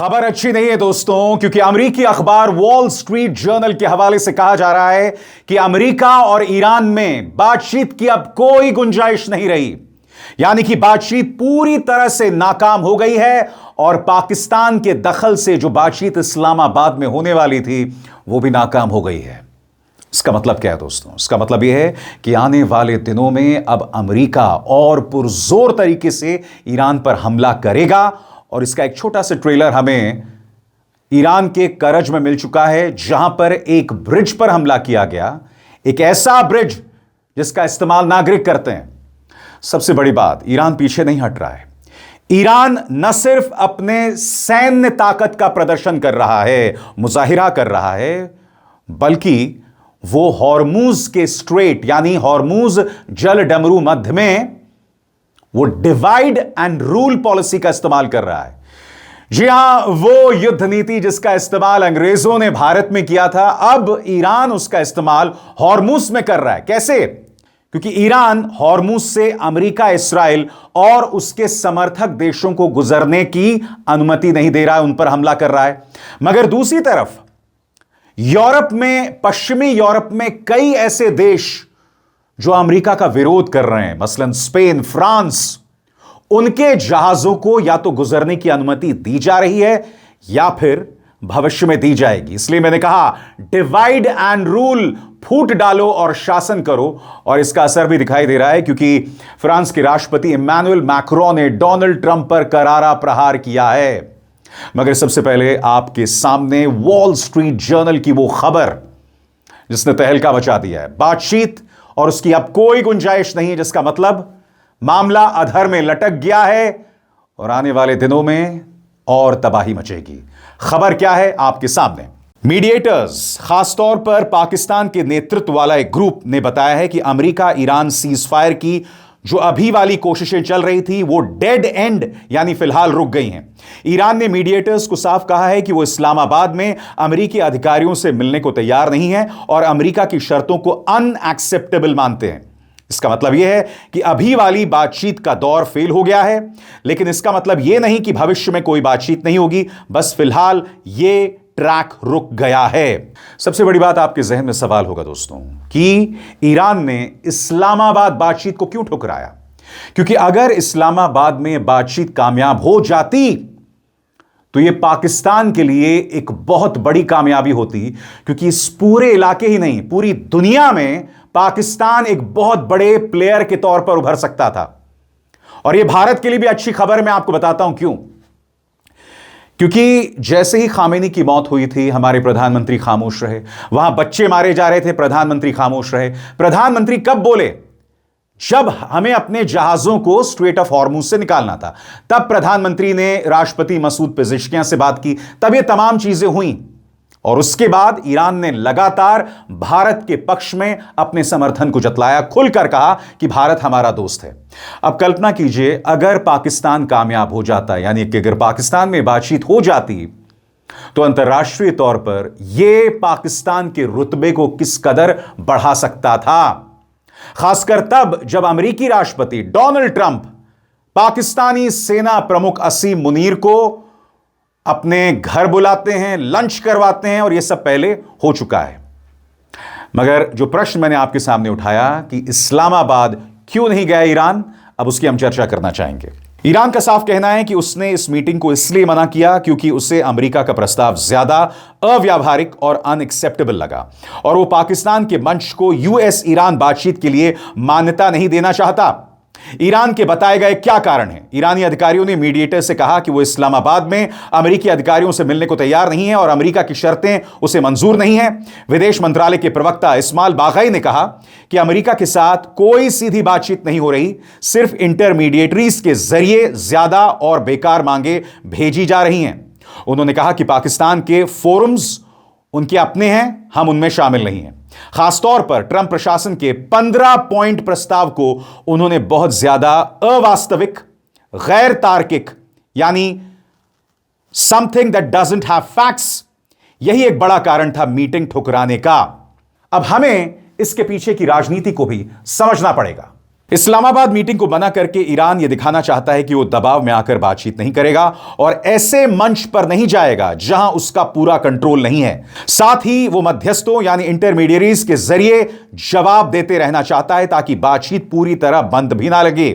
खबर अच्छी नहीं है दोस्तों, क्योंकि अमेरिकी अखबार वॉल स्ट्रीट जर्नल के हवाले से कहा जा रहा है कि अमेरिका और ईरान में बातचीत की अब कोई गुंजाइश नहीं रही। यानी कि बातचीत पूरी तरह से नाकाम हो गई है और पाकिस्तान के दखल से जो बातचीत इस्लामाबाद में होने वाली थी वो भी नाकाम हो गई है। इसका मतलब क्या है दोस्तों? इसका मतलब यह है कि आने वाले दिनों में अब अमेरिका और पुरजोर तरीके से ईरान पर हमला करेगा। और इसका एक छोटा सा ट्रेलर हमें ईरान के करज में मिल चुका है, जहां पर एक ब्रिज पर हमला किया गया, एक ऐसा ब्रिज जिसका इस्तेमाल नागरिक करते हैं। सबसे बड़ी बात, ईरान पीछे नहीं हट रहा है। ईरान न सिर्फ अपने सैन्य ताकत का प्रदर्शन कर रहा है, मुजाहिरा कर रहा है, बल्कि वो हॉर्मूज के स्ट्रेट यानी हॉर्मूज जल डमरू मध्य में वो डिवाइड एंड रूल पॉलिसी का इस्तेमाल कर रहा है। जी हां, वो युद्ध नीति जिसका इस्तेमाल अंग्रेजों ने भारत में किया था, अब ईरान उसका इस्तेमाल हॉर्मूज में कर रहा है। कैसे? क्योंकि ईरान हॉर्मूज से अमेरिका, इस्राइल और उसके समर्थक देशों को गुजरने की अनुमति नहीं दे रहा है, उन पर हमला कर रहा है। मगर दूसरी तरफ यूरोप में, पश्चिमी यूरोप में कई ऐसे देश जो अमेरिका का विरोध कर रहे हैं, मसलन स्पेन, फ्रांस, उनके जहाजों को या तो गुजरने की अनुमति दी जा रही है या फिर भविष्य में दी जाएगी। इसलिए मैंने कहा डिवाइड एंड रूल, फूट डालो और शासन करो। और इसका असर भी दिखाई दे रहा है, क्योंकि फ्रांस के राष्ट्रपति इमैनुअल मैक्रों ने डोनाल्ड ट्रंप पर करारा प्रहार किया है। मगर सबसे पहले आपके सामने वॉल स्ट्रीट जर्नल की वो खबर जिसने तहलका मचा दिया है। बातचीत और उसकी अब कोई गुंजाइश नहीं है, जिसका मतलब मामला अधर में लटक गया है और आने वाले दिनों में और तबाही मचेगी। खबर क्या है आपके सामने। मीडिएटर्स, खासतौर पर पाकिस्तान के नेतृत्व वाला एक ग्रुप ने बताया है कि अमेरिका ईरान सीज फायर की जो अभी वाली कोशिशें चल रही थी वो डेड एंड यानी फिलहाल रुक गई हैं। ईरान ने मीडिएटर्स को साफ कहा है कि वो इस्लामाबाद में अमेरिकी अधिकारियों से मिलने को तैयार नहीं है और अमेरिका की शर्तों को अनएक्सेप्टेबल मानते हैं। इसका मतलब यह है कि अभी वाली बातचीत का दौर फेल हो गया है, लेकिन इसका मतलब यह नहीं कि भविष्य में कोई बातचीत नहीं होगी, बस फिलहाल यह ट्रैक रुक गया है। सबसे बड़ी बात, आपके जहन में सवाल होगा दोस्तों कि ईरान ने इस्लामाबाद बातचीत को क्यों ठुकराया? क्योंकि अगर इस्लामाबाद में बातचीत कामयाब हो जाती तो यह पाकिस्तान के लिए एक बहुत बड़ी कामयाबी होती, क्योंकि इस पूरे इलाके ही नहीं, पूरी दुनिया में पाकिस्तान एक बहुत बड़े प्लेयर के तौर पर उभर सकता था। और यह भारत के लिए भी अच्छी खबर, मैं आपको बताता हूं क्यों। क्योंकि जैसे ही खामेनी की मौत हुई थी, हमारे प्रधानमंत्री खामोश रहे। वहां बच्चे मारे जा रहे थे, प्रधानमंत्री खामोश रहे। प्रधानमंत्री कब बोले? जब हमें अपने जहाजों को स्ट्रेट ऑफ हॉर्मूज से निकालना था, तब प्रधानमंत्री ने राष्ट्रपति मसूद पेजेश्कियां से बात की, तब ये तमाम चीजें हुई। और उसके बाद ईरान ने लगातार भारत के पक्ष में अपने समर्थन को जतलाया, खुलकर कहा कि भारत हमारा दोस्त है। अब कल्पना कीजिए, अगर पाकिस्तान कामयाब हो जाता, यानी कि अगर पाकिस्तान में बातचीत हो जाती, तो अंतर्राष्ट्रीय तौर पर यह पाकिस्तान के रुतबे को किस कदर बढ़ा सकता था। खासकर तब जब अमेरिकी राष्ट्रपति डोनाल्ड ट्रंप पाकिस्तानी सेना प्रमुख असीम मुनीर को अपने घर बुलाते हैं, लंच करवाते हैं, और यह सब पहले हो चुका है। मगर जो प्रश्न मैंने आपके सामने उठाया कि इस्लामाबाद क्यों नहीं गया ईरान, अब उसकी हम चर्चा करना चाहेंगे। ईरान का साफ कहना है कि उसने इस मीटिंग को इसलिए मना किया क्योंकि उसे अमेरिका का प्रस्ताव ज्यादा अव्यावहारिक और अनएक्सेप्टेबल लगा और वो पाकिस्तान के मंच को यूएस ईरान बातचीत के लिए मान्यता नहीं देना चाहता। ईरान के बताए गए क्या कारण हैं? ईरानी अधिकारियों ने मीडिएटर से कहा कि वो इस्लामाबाद में अमेरिकी अधिकारियों से मिलने को तैयार नहीं है और अमेरिका की शर्तें उसे मंजूर नहीं है। विदेश मंत्रालय के प्रवक्ता इस्माइल बाघाई ने कहा कि अमेरिका के साथ कोई सीधी बातचीत नहीं हो रही, सिर्फ इंटरमीडिएटरीज के जरिए ज्यादा और बेकार मांगे भेजी जा रही हैं। उन्होंने कहा कि पाकिस्तान के फोरम्स उनके अपने हैं, हम उनमें शामिल नहीं हैं। खासतौर पर ट्रंप प्रशासन के 15 पॉइंट प्रस्ताव को उन्होंने बहुत ज्यादा अवास्तविक, गैर तार्किक, यानी something that doesn't have facts, यही एक बड़ा कारण था मीटिंग ठुकराने का। अब हमें इसके पीछे की राजनीति को भी समझना पड़ेगा। इस्लामाबाद मीटिंग को मना करके ईरान यह दिखाना चाहता है कि वो दबाव में आकर बातचीत नहीं करेगा और ऐसे मंच पर नहीं जाएगा जहां उसका पूरा कंट्रोल नहीं है। साथ ही वो मध्यस्थों यानी इंटरमीडियरीज के जरिए जवाब देते रहना चाहता है ताकि बातचीत पूरी तरह बंद भी ना लगे।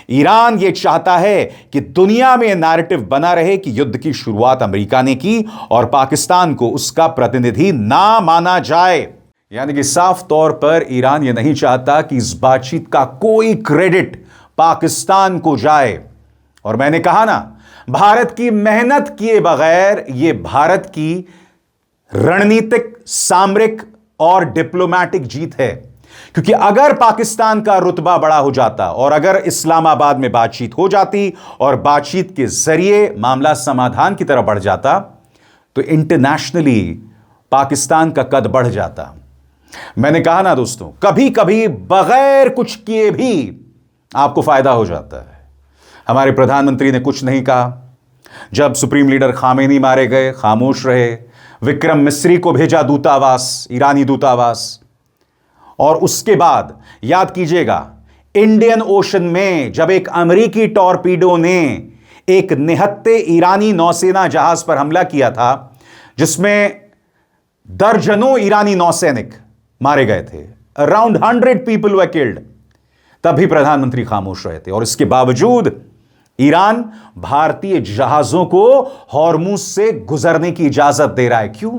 ईरान यह चाहता है कि दुनिया में नैरेटिव बना रहे कि युद्ध की शुरुआत अमेरिका ने की और पाकिस्तान को उसका प्रतिनिधि ना माना जाए। यानी कि साफ तौर पर ईरान यह नहीं चाहता कि इस बातचीत का कोई क्रेडिट पाकिस्तान को जाए। और मैंने कहा ना, भारत की मेहनत किए बगैर यह भारत की रणनीतिक, सामरिक और डिप्लोमैटिक जीत है। क्योंकि अगर पाकिस्तान का रुतबा बड़ा हो जाता और अगर इस्लामाबाद में बातचीत हो जाती और बातचीत के जरिए मामला समाधान की तरफ बढ़ जाता तो इंटरनेशनली पाकिस्तान का कद बढ़ जाता। मैंने कहा ना दोस्तों, कभी कभी बगैर कुछ किए भी आपको फायदा हो जाता है। हमारे प्रधानमंत्री ने कुछ नहीं कहा। जब सुप्रीम लीडर खामेनी मारे गए, खामोश रहे। विक्रम मिस्री को भेजा दूतावास, ईरानी दूतावास। और उसके बाद याद कीजिएगा, इंडियन ओशन में जब एक अमेरिकी टॉर्पीडो ने एक निहत्ते ईरानी नौसेना जहाज पर हमला किया था जिसमें दर्जनों ईरानी नौसैनिक मारे गए थे, अराउंड 100 पीपल वर किल्ड, तब भी प्रधानमंत्री खामोश रहे थे। और इसके बावजूद ईरान भारतीय जहाजों को हॉर्मुज से गुजरने की इजाजत दे रहा है। क्यों?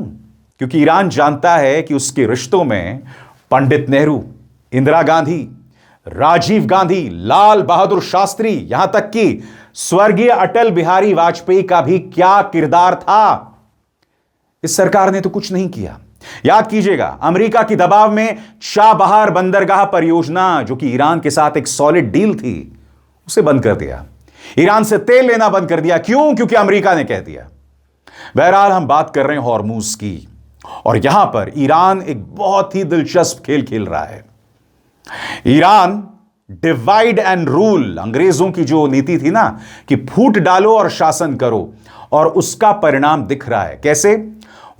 क्योंकि ईरान जानता है कि उसके रिश्तों में पंडित नेहरू, इंदिरा गांधी, राजीव गांधी, लाल बहादुर शास्त्री, यहां तक कि स्वर्गीय अटल बिहारी वाजपेयी का भी क्या किरदार था। इस सरकार ने तो कुछ नहीं किया। याद कीजिएगा, अमेरिका की दबाव में चाबहार बंदरगाह परियोजना, जो कि ईरान के साथ एक सॉलिड डील थी, उसे बंद कर दिया। ईरान से तेल लेना बंद कर दिया। क्यों? क्योंकि अमेरिका ने कह दिया। बहरहाल हम बात कर रहे हैं हॉर्मुज की, और यहां पर ईरान एक बहुत ही दिलचस्प खेल खेल रहा है। ईरान डिवाइड एंड रूल, अंग्रेजों की जो नीति थी ना कि फूट डालो और शासन करो, और उसका परिणाम दिख रहा है। कैसे?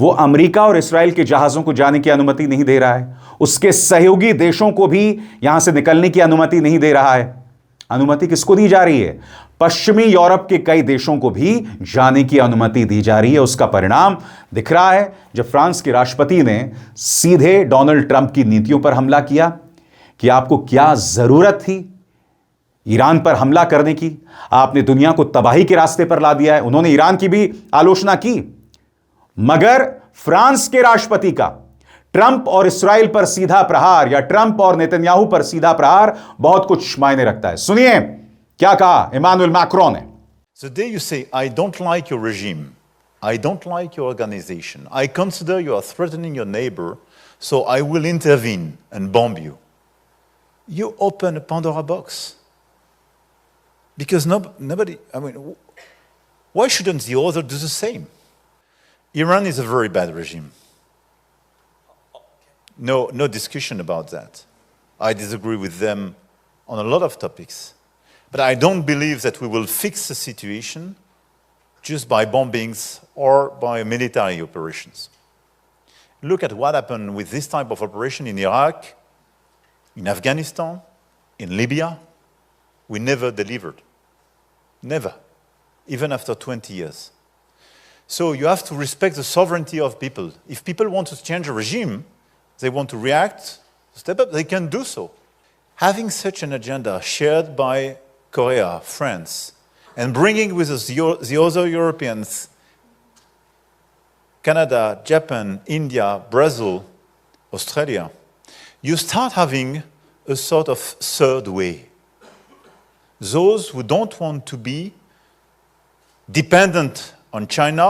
वो अमेरिका और इस्राएल के जहाजों को जाने की अनुमति नहीं दे रहा है, उसके सहयोगी देशों को भी यहां से निकलने की अनुमति नहीं दे रहा है। अनुमति किसको दी जा रही है? पश्चिमी यूरोप के कई देशों को भी जाने की अनुमति दी जा रही है। उसका परिणाम दिख रहा है जब फ्रांस के राष्ट्रपति ने सीधे डोनाल्ड ट्रंप की नीतियों पर हमला किया कि आपको क्या जरूरत थी ईरान पर हमला करने की, आपने दुनिया को तबाही के रास्ते पर ला दिया है। उन्होंने ईरान की भी आलोचना की, मगर फ्रांस के राष्ट्रपति का ट्रंप और इस्राएल पर सीधा प्रहार या ट्रंप और नेतन्याहू पर सीधा प्रहार बहुत कुछ मायने रखता है। सुनिए क्या कहा इमानुएल मैक्रोन ने। The day you say, I don't like your regime, I don't like your organization, I consider you are threatening your neighbor, so I will intervene and bomb you. You open a Pandora box. Because nobody, why shouldn't the other do the same? Iran is a very bad regime. No discussion about that. I disagree with them on a lot of topics. But I don't believe that we will fix the situation just by bombings or by military operations. Look at what happened with this type of operation in Iraq, in Afghanistan, in Libya. We never delivered. Never. Even after 20 years. So you have to respect the sovereignty of people. If people want to change a regime, they want to react, step up, they can do so. Having such an agenda shared by Korea, France, and bringing with us the other Europeans, Canada, Japan, India, Brazil, Australia, you start having a sort of third way. Those who don't want to be dependent on China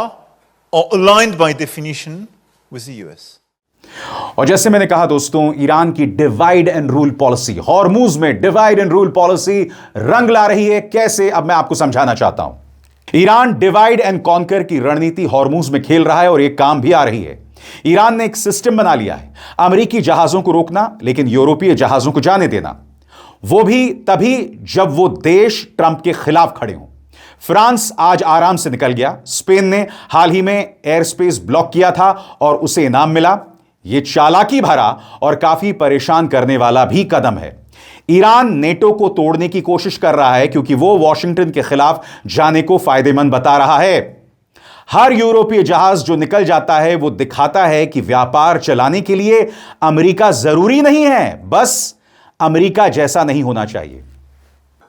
or aligned by definition with the US. और जैसे मैंने कहा दोस्तों, Iran की divide and rule policy, Hormuz में divide and rule policy रंग ला रही है। कैसे? अब मैं आपको समझाना चाहता हूं। ईरान डिवाइड एंड कॉन्कर की रणनीति हॉर्मुज में खेल रहा है और एक काम भी आ रही है। ईरान ने एक सिस्टम बना लिया है, अमेरिकी जहाजों को रोकना लेकिन यूरोपीय जहाजों को जाने देना, वो भी तभी जब वो देश ट्रंप के खिलाफ खड़े हों। फ्रांस आज आराम से निकल गया। स्पेन ने हाल ही में एयर स्पेस ब्लॉक किया था और उसे इनाम मिला। यह चालाकी भरा और काफी परेशान करने वाला भी कदम है। ईरान नेटो को तोड़ने की कोशिश कर रहा है क्योंकि वो वॉशिंगटन के खिलाफ जाने को फायदेमंद बता रहा है। हर यूरोपीय जहाज जो निकल जाता है वो दिखाता है कि व्यापार चलाने के लिए अमेरिका जरूरी नहीं है, बस अमेरिका जैसा नहीं होना चाहिए।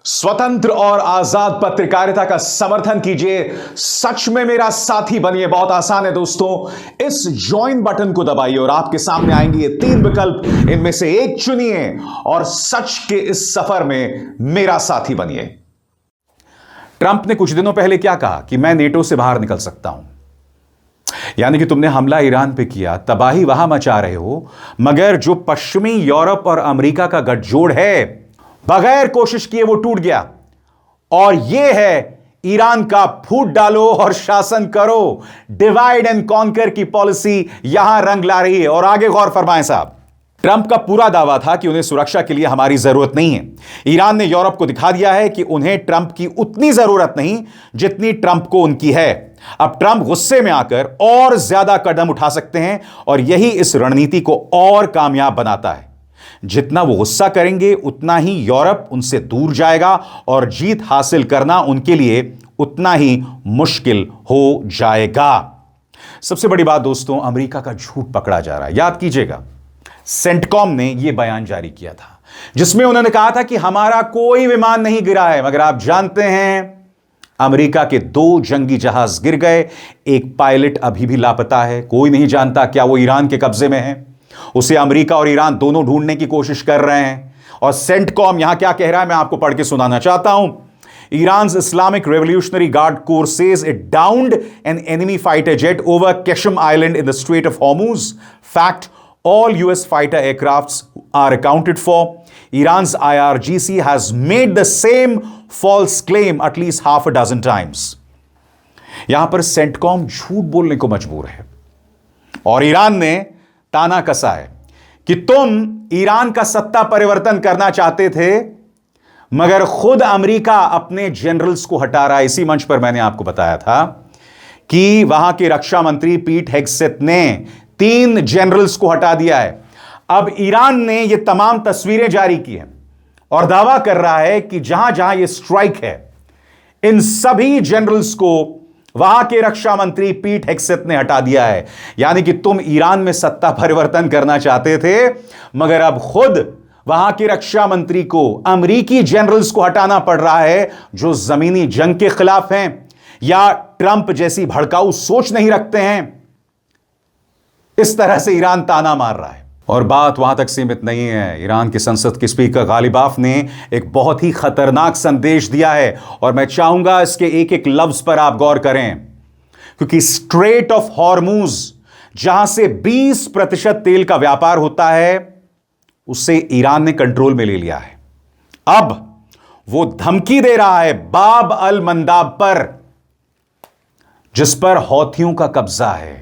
स्वतंत्र और आजाद पत्रकारिता का समर्थन कीजिए, सच में मेरा साथी बनिए। बहुत आसान है दोस्तों, इस ज्वाइन बटन को दबाइए और आपके सामने आएंगे ये 3 विकल्प, इनमें से एक चुनिए और सच के इस सफर में मेरा साथी बनिए। ट्रंप ने कुछ दिनों पहले क्या कहा कि मैं नेटो से बाहर निकल सकता हूं, यानी कि तुमने हमला ईरान पे किया, तबाही वहां मचा रहे हो, मगर जो पश्चिमी यूरोप और अमेरिका का गठजोड़ है बगैर कोशिश किए वो टूट गया। और यह है ईरान का फूट डालो और शासन करो, डिवाइड एंड कॉन्कर की पॉलिसी यहां रंग ला रही है। और आगे गौर फरमाएं साहब, ट्रंप का पूरा दावा था कि उन्हें सुरक्षा के लिए हमारी जरूरत नहीं है। ईरान ने यूरोप को दिखा दिया है कि उन्हें ट्रंप की उतनी जरूरत नहीं जितनी ट्रंप को उनकी है। अब ट्रंप गुस्से में आकर और ज्यादा कदम उठा सकते हैं और यही इस रणनीति को और कामयाब बनाता है। जितना वो गुस्सा करेंगे उतना ही यूरोप उनसे दूर जाएगा और जीत हासिल करना उनके लिए उतना ही मुश्किल हो जाएगा। सबसे बड़ी बात दोस्तों, अमेरिका का झूठ पकड़ा जा रहा है। याद कीजिएगा, सेंटकॉम ने यह बयान जारी किया था जिसमें उन्होंने कहा था कि हमारा कोई विमान नहीं गिरा है, मगर आप जानते हैं अमेरिका के 2 जंगी जहाज गिर गए, एक पायलट अभी भी लापता है। कोई नहीं जानता क्या वो ईरान के कब्जे में है। उसे अमेरिका और ईरान दोनों ढूंढने की कोशिश कर रहे हैं। और सेंटकॉम यहां क्या कह रहा है मैं आपको पढ़ के सुनाना चाहता हूं। Iran's Islamic Revolutionary Guard Corps says it downed an enemy fighter jet over Qasem Island in the Strait of Hormuz. Fact, all US fighter aircrafts are accounted for. Iran's IRGC has made the same false claim at least half a dozen times. यहां पर CENTCOM झूठ बोलने को मजबूर है और Iran ने ताना कसा है कि तुम ईरान का सत्ता परिवर्तन करना चाहते थे, मगर खुद अमेरिका अपने जनरल्स को हटा रहा है। इसी मंच पर मैंने आपको बताया था कि वहां के रक्षा मंत्री पीट हेगसेथ ने 3 जनरल्स को हटा दिया है। अब ईरान ने यह तमाम तस्वीरें जारी की हैं और दावा कर रहा है कि जहां जहां यह स्ट्राइक है, इन सभी जनरल्स को वहां के रक्षा मंत्री पीट हेगसेथ ने हटा दिया है। यानी कि तुम ईरान में सत्ता परिवर्तन करना चाहते थे, मगर अब खुद वहां के रक्षा मंत्री को अमेरिकी जनरल्स को हटाना पड़ रहा है जो जमीनी जंग के खिलाफ हैं या ट्रंप जैसी भड़काऊ सोच नहीं रखते हैं। इस तरह से ईरान ताना मार रहा है। और बात वहां तक सीमित नहीं है। ईरान की संसद के स्पीकर गालिबाफ ने एक बहुत ही खतरनाक संदेश दिया है और मैं चाहूंगा इसके एक एक लफ्ज पर आप गौर करें, क्योंकि स्ट्रेट ऑफ हॉर्मूज जहां से 20% तेल का व्यापार होता है उसे ईरान ने कंट्रोल में ले लिया है। अब वो धमकी दे रहा है बाब अल मंदाब पर, जिस पर हौथियों का कब्जा है।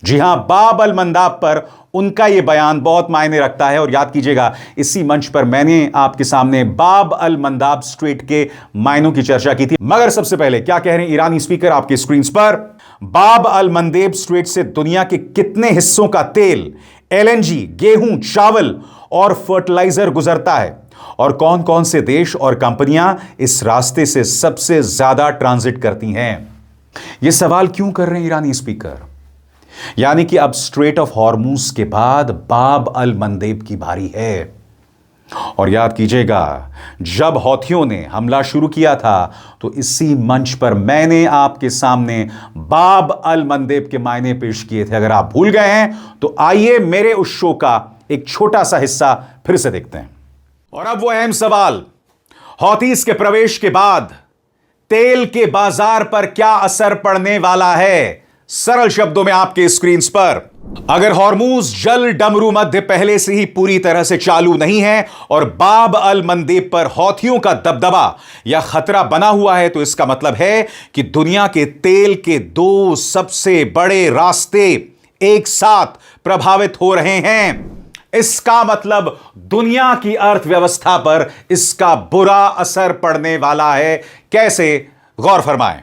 जी हां, बाब अल मंदाब पर उनका यह बयान बहुत मायने रखता है। और याद कीजिएगा, इसी मंच पर मैंने आपके सामने बाब अल मंदाब स्ट्रेट के मायनों की चर्चा की थी। मगर सबसे पहले क्या कह रहे हैं ईरानी स्पीकर आपके स्क्रीन पर। बाब अल मंदेब स्ट्रेट से दुनिया के कितने हिस्सों का तेल, एलएनजी, गेहूं, चावल और फर्टिलाइजर गुजरता है और कौन कौन से देश और कंपनियां इस रास्ते से सबसे ज्यादा ट्रांजिट करती हैं। यह सवाल क्यों कर रहे हैं ईरानी स्पीकर? यानी कि अब स्ट्रेट ऑफ हॉर्मूज के बाद बाब अल मंदेब की बारी है। और याद कीजिएगा, जब हौथियों ने हमला शुरू किया था तो इसी मंच पर मैंने आपके सामने बाब अल मंदेब के मायने पेश किए थे। अगर आप भूल गए हैं तो आइए मेरे उस शो का एक छोटा सा हिस्सा फिर से देखते हैं। और अब वो अहम सवाल, हौथीस के प्रवेश के बाद तेल के बाजार पर क्या असर पड़ने वाला है? सरल शब्दों में आपके स्क्रीन पर, अगर हॉर्मूज जल डमरू मध्य पहले से ही पूरी तरह से चालू नहीं है और बाब अल मंदेब पर हौथियों का दबदबा या खतरा बना हुआ है, तो इसका मतलब है कि दुनिया के तेल के 2 सबसे बड़े रास्ते एक साथ प्रभावित हो रहे हैं। इसका मतलब दुनिया की अर्थव्यवस्था पर इसका बुरा असर पड़ने वाला है। कैसे? गौर फरमाएं।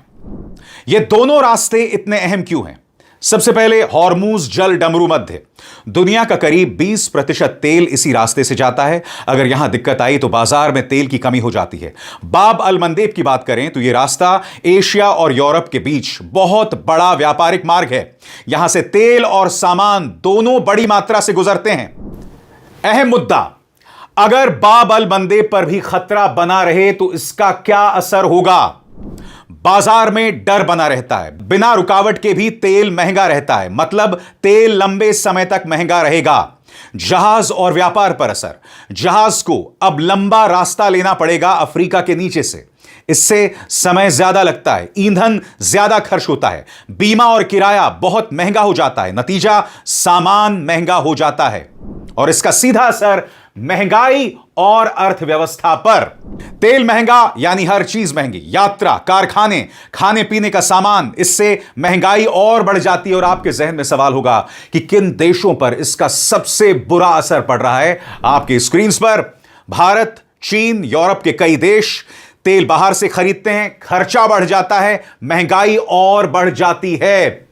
ये दोनों रास्ते इतने अहम क्यों हैं? सबसे पहले हॉर्मूज जल डमरू मध्य। दुनिया का करीब 20% तेल इसी रास्ते से जाता है। अगर यहां दिक्कत आई तो बाजार में तेल की कमी हो जाती है। बाब अल मंदेब की बात करें तो यह रास्ता एशिया और यूरोप के बीच बहुत बड़ा व्यापारिक मार्ग है। यहां से तेल और सामान दोनों बड़ी मात्रा से गुजरते हैं। अहम मुद्दा, अगर बाब अल मंदेब पर भी खतरा बना रहे तो इसका क्या असर होगा? बाजार में डर बना रहता है। बिना रुकावट के भी तेल महंगा रहता है, मतलब तेल लंबे समय तक महंगा रहेगा। जहाज और व्यापार पर असर, जहाज को अब लंबा रास्ता लेना पड़ेगा अफ्रीका के नीचे से। इससे समय ज्यादा लगता है, ईंधन ज्यादा खर्च होता है, बीमा और किराया बहुत महंगा हो जाता है। नतीजा, सामान महंगा हो जाता है और इसका सीधा असर महंगाई और अर्थव्यवस्था पर। तेल महंगा यानी हर चीज महंगी, यात्रा, कारखाने, खाने पीने का सामान, इससे महंगाई और बढ़ जाती है। और आपके जहन में सवाल होगा कि किन देशों पर इसका सबसे बुरा असर पड़ रहा है। आपकी स्क्रीन पर भारत, चीन, यूरोप के कई देश तेल बाहर से खरीदते हैं, खर्चा बढ़ जाता है, महंगाई और बढ़ जाती है।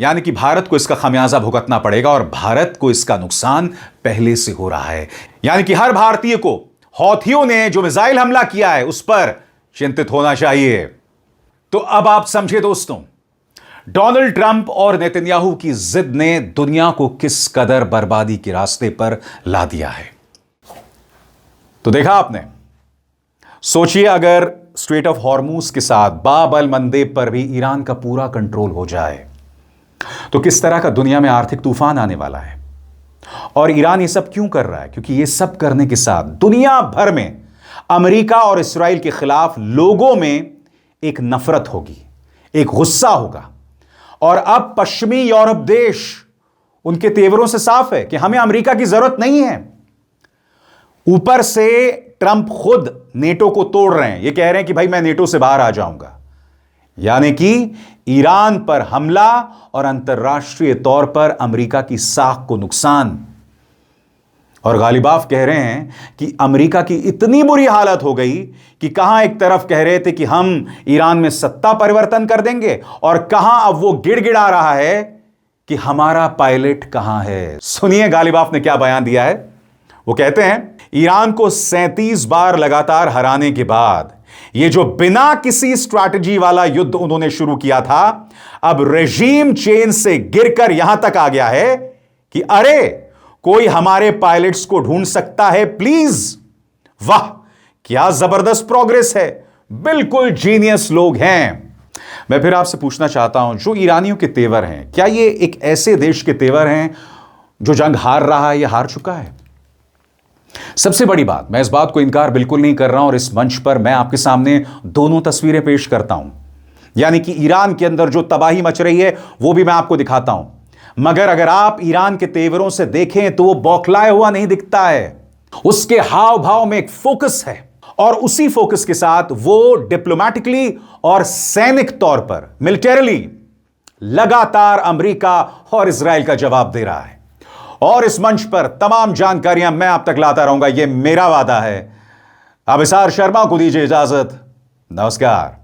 यानी कि भारत को इसका खमियाजा भुगतना पड़ेगा और भारत को इसका नुकसान पहले से हो रहा है। यानी कि हर भारतीय को हौथियों ने जो मिसाइल हमला किया है उस पर चिंतित होना चाहिए। तो अब आप समझे दोस्तों, डोनाल्ड ट्रंप और नेतन्याहू की जिद ने दुनिया को किस कदर बर्बादी के रास्ते पर ला दिया है। तो देखा आपने, सोचिए अगर स्ट्रेट ऑफ हॉर्मूज के साथ बाब अल मंदेब पर भी ईरान का पूरा कंट्रोल हो जाए तो किस तरह का दुनिया में आर्थिक तूफान आने वाला है। और ईरान ये सब क्यों कर रहा है? क्योंकि ये सब करने के साथ दुनिया भर में अमेरिका और इस्राएल के खिलाफ लोगों में एक नफरत होगी, एक गुस्सा होगा। और अब पश्चिमी यूरोप देश उनके तेवरों से साफ है कि हमें अमेरिका की जरूरत नहीं है। ऊपर से ट्रंप खुद नेटो को तोड़ रहे हैं, ये कह रहे हैं कि भाई मैं नेटो से बाहर आ जाऊंगा। यानी कि ईरान पर हमला और अंतर्राष्ट्रीय तौर पर अमेरिका की साख को नुकसान। और गालिबाफ कह रहे हैं कि अमेरिका की इतनी बुरी हालत हो गई कि कहां एक तरफ कह रहे थे कि हम ईरान में सत्ता परिवर्तन कर देंगे और कहां अब वो गिड़गिड़ा रहा है कि हमारा पायलट कहां है। सुनिए गालिबाफ ने क्या बयान दिया है। वो कहते हैं, ईरान को 37 बार लगातार हराने के बाद ये जो बिना किसी स्ट्रैटेजी वाला युद्ध उन्होंने शुरू किया था, अब रेजीम चेंज से गिरकर यहां तक आ गया है कि अरे कोई हमारे पायलट्स को ढूंढ सकता है प्लीज। वाह, क्या जबरदस्त प्रोग्रेस है, बिल्कुल जीनियस लोग हैं। मैं फिर आपसे पूछना चाहता हूं, जो ईरानियों के तेवर हैं, क्या ये एक ऐसे देश के तेवर हैं जो जंग हार रहा है या हार चुका है? सबसे बड़ी बात, मैं इस बात को इनकार बिल्कुल नहीं कर रहा हूं और इस मंच पर मैं आपके सामने दोनों तस्वीरें पेश करता हूं। यानी कि ईरान के अंदर जो तबाही मच रही है वो भी मैं आपको दिखाता हूं। मगर अगर आप ईरान के तेवरों से देखें तो वो बौखलाया हुआ नहीं दिखता है। उसके हाव भाव में एक फोकस है और उसी फोकस के साथ वो डिप्लोमैटिकली और सैनिक तौर पर, मिलिटरीली लगातार अमेरिका और इजराइल का जवाब दे रहा है। और इस मंच पर तमाम जानकारियां मैं आप तक लाता रहूंगा, यह मेरा वादा है। अभिसार शर्मा को दीजिए इजाजत। नमस्कार।